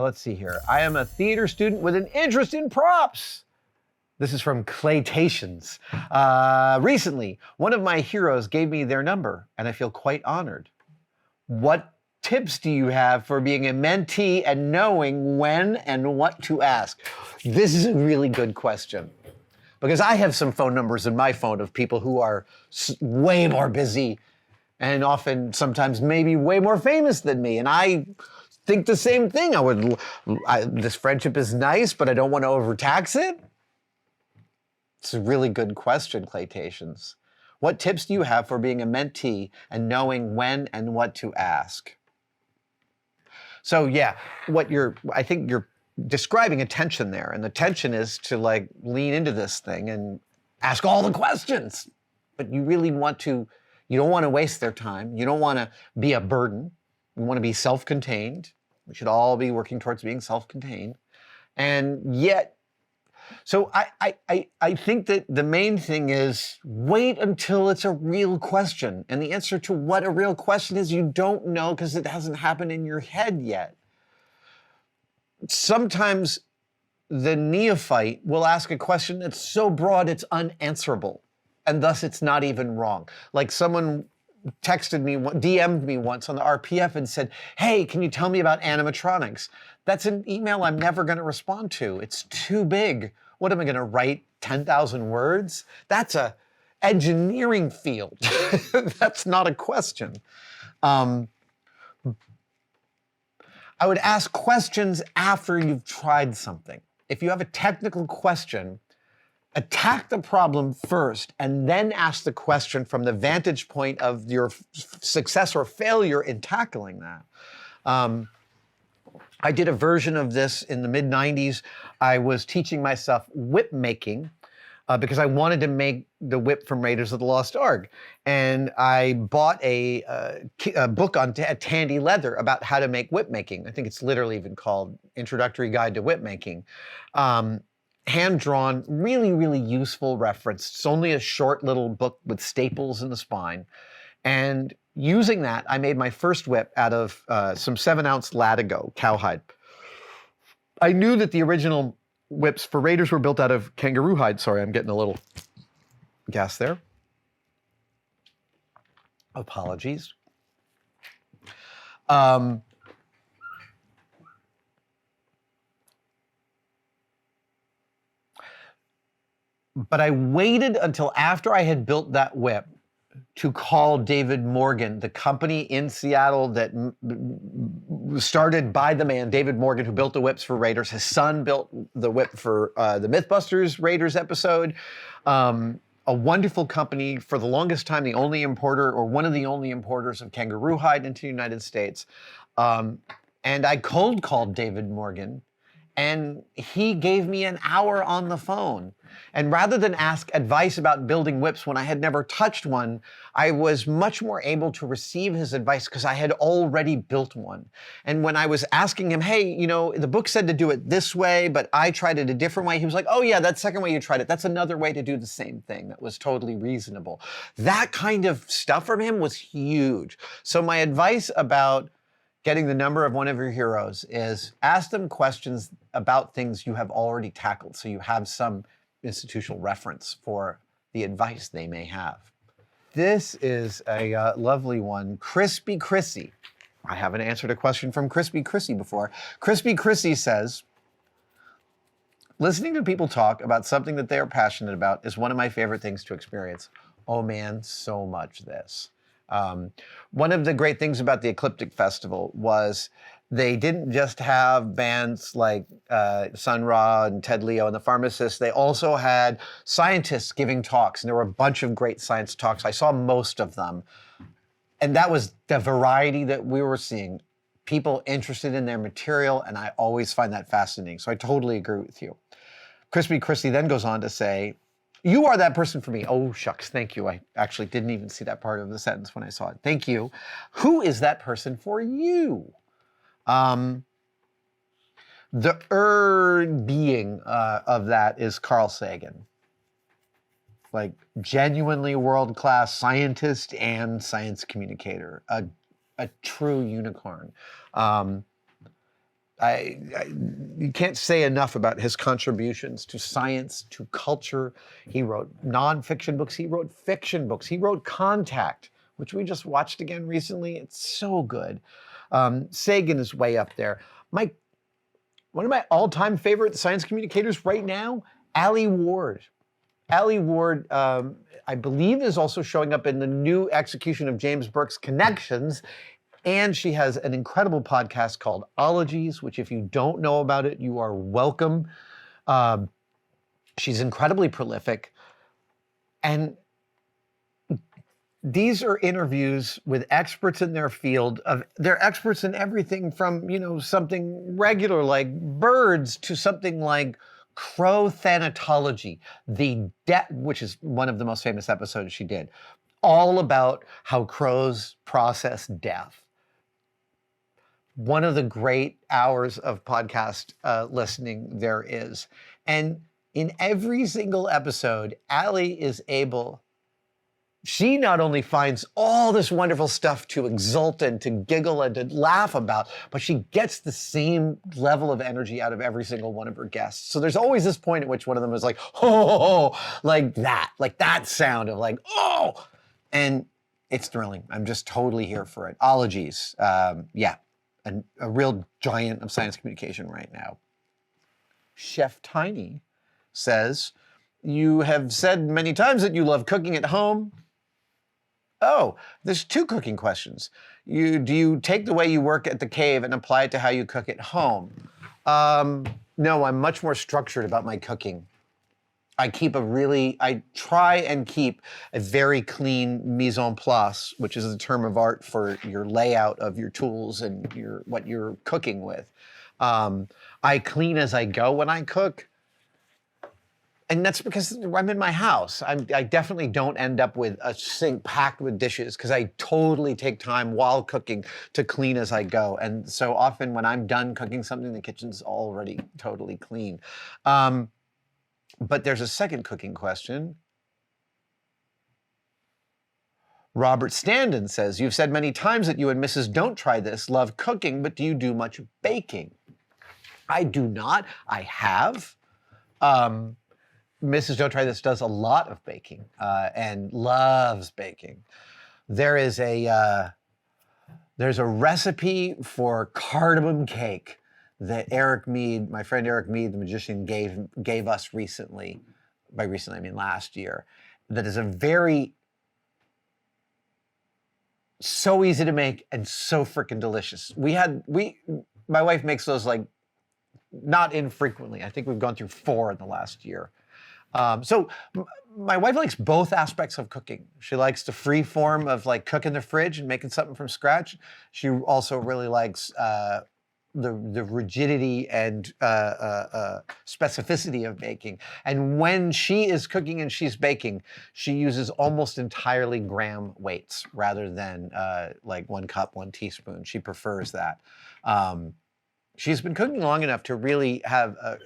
Let's see here. I am a theater student with an interest in props. This is from Claytations. Recently, one of my heroes gave me their number, and I feel quite honored. What tips do you have for being a mentee and knowing when and what to ask? This is a really good question, because I have some phone numbers in my phone of people who are way more busy and often sometimes maybe way more famous than me. And I think the same thing. This friendship is nice, but I don't want to overtax it. It's a really good question, Claytations. What tips do you have for being a mentee and knowing when and what to ask? So yeah, I think you're describing a tension there, and the tension is to like lean into this thing and ask all the questions, but you don't want to waste their time. You don't want to be a burden. You want to be self-contained. We should all be working towards being self-contained. And yet, so I think that the main thing is wait until it's a real question. And the answer to what a real question is, you don't know because it hasn't happened in your head yet. Sometimes the neophyte will ask a question that's so broad it's unanswerable, and thus it's not even wrong. Like someone texted me, DM'd me once on the RPF and said, hey, can you tell me about animatronics? That's an email I'm never going to respond to. It's too big. What am I going to write 10,000 words? That's a engineering field. That's not a question. I would ask questions after you've tried something. If you have a technical question, attack the problem first and then ask the question from the vantage point of your success or failure in tackling that. I did a version of this in the mid-90s. I was teaching myself whip making because I wanted to make the whip from Raiders of the Lost Ark. And I bought a book on Tandy Leather about how to make whip making. I think it's literally even called Introductory Guide to Whip Making. Hand-drawn, really, really useful reference. It's only a short little book with staples in the spine. And using that, I made my first whip out of some 7-ounce Latigo cowhide. I knew that the original whips for Raiders were built out of kangaroo hide. Sorry, I'm getting a little gas there. Apologies. But I waited until after I had built that whip to call David Morgan, the company in Seattle that started by the man, David Morgan, who built the whips for Raiders. His son built the whip for the Mythbusters Raiders episode. A wonderful company, for the longest time, the only importer or one of the only importers of kangaroo hide into the United States. And I cold called David Morgan, and he gave me an hour on the phone. And rather than ask advice about building whips when I had never touched one, I was much more able to receive his advice because I had already built one. And when I was asking him, hey, you know, the book said to do it this way, but I tried it a different way, he was like, oh yeah, that second way you tried it, that's another way to do the same thing. That was totally reasonable. That kind of stuff from him was huge. So my advice about getting the number of one of your heroes is ask them questions about things you have already tackled, so you have some institutional reference for the advice they may have. This is a lovely one. Crispy Chrissy. I haven't answered a question from Crispy Chrissy before. Crispy Chrissy says, listening to people talk about something that they are passionate about is one of my favorite things to experience. Oh man, so much this. One of the great things about the Ecliptic Festival was they didn't just have bands like Sun Ra and Ted Leo and the Pharmacists. They also had scientists giving talks, and there were a bunch of great science talks. I saw most of them. And that was the variety that we were seeing. People interested in their material, and I always find that fascinating. So I totally agree with you. Crispy Chrissy then goes on to say, you are that person for me. Oh, shucks, thank you. I actually didn't even see that part of the sentence when I saw it. Thank you. Who is that person for you? The being of that is Carl Sagan. Like, genuinely world-class scientist and science communicator. A true unicorn. You can't say enough about his contributions to science, to culture. He wrote nonfiction books. He wrote fiction books. He wrote Contact, which we just watched again recently. It's so good. Sagan is way up there. One of my all-time favorite science communicators right now, Alie Ward. Alie Ward, I believe, is also showing up in the new execution of James Burke's Connections. And she has an incredible podcast called Ologies, which if you don't know about it, you are welcome. She's incredibly prolific. And these are interviews with experts in their field. They're experts in everything from, something regular like birds to something like crow thanatology, which is one of the most famous episodes she did, all about how crows process death. One of the great hours of podcast listening there is. And in every single episode, Alie is able, she not only finds all this wonderful stuff to exult and to giggle and to laugh about, but she gets the same level of energy out of every single one of her guests. So there's always this point at which one of them is like, oh, like that sound of like, oh, and it's thrilling. I'm just totally here for it. Ologies, a real giant of science communication right now. Chef Tiny says, you have said many times that you love cooking at home. Oh, there's two cooking questions. Do you take the way you work at the cave and apply it to how you cook at home? No, I'm much more structured about my cooking. I try and keep a very clean mise en place, which is a term of art for your layout of your tools and what you're cooking with. I clean as I go when I cook. And that's because I'm in my house. I definitely don't end up with a sink packed with dishes because I totally take time while cooking to clean as I go. And so often when I'm done cooking something, the kitchen's already totally clean. But there's a second cooking question. Robert Standen says, you've said many times that you and Mrs. Donttrythis love cooking, but do you do much baking? I do not. I have. Mrs. Donttrythis does a lot of baking and loves baking. There's a recipe for cardamom cake that Eric Mead, my friend Eric Mead, the magician, gave us recently. By recently, I mean last year. That is so easy to make and so freaking delicious. My wife makes those like not infrequently. I think we've gone through 4 in the last year. So my wife likes both aspects of cooking. She likes the free form of like cooking the fridge and making something from scratch. She also really likes the rigidity and specificity of baking. And when she is cooking and she's baking, she uses almost entirely gram weights rather than like 1 cup, 1 teaspoon. She prefers that. She's been cooking long enough to really have a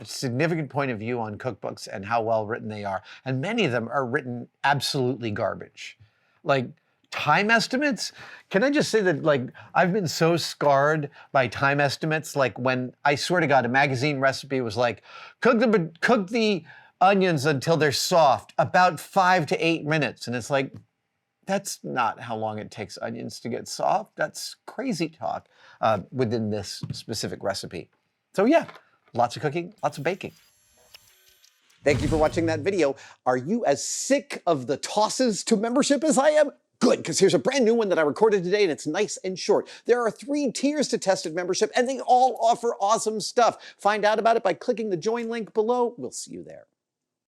significant point of view on cookbooks and how well written they are. And many of them are written absolutely garbage. Like time estimates, can I just say that like I've been so scarred by time estimates. Like when, I swear to God, a magazine recipe was like, cook the onions until they're soft, about 5 to 8 minutes. And it's like, that's not how long it takes onions to get soft. That's crazy talk within this specific recipe. So yeah, lots of cooking, lots of baking. Thank you for watching that video. Are you as sick of the tosses to membership as I am? Good, because here's a brand new one that I recorded today and it's nice and short. There are 3 tiers to tested membership and they all offer awesome stuff. Find out about it by clicking the join link below. We'll see you there.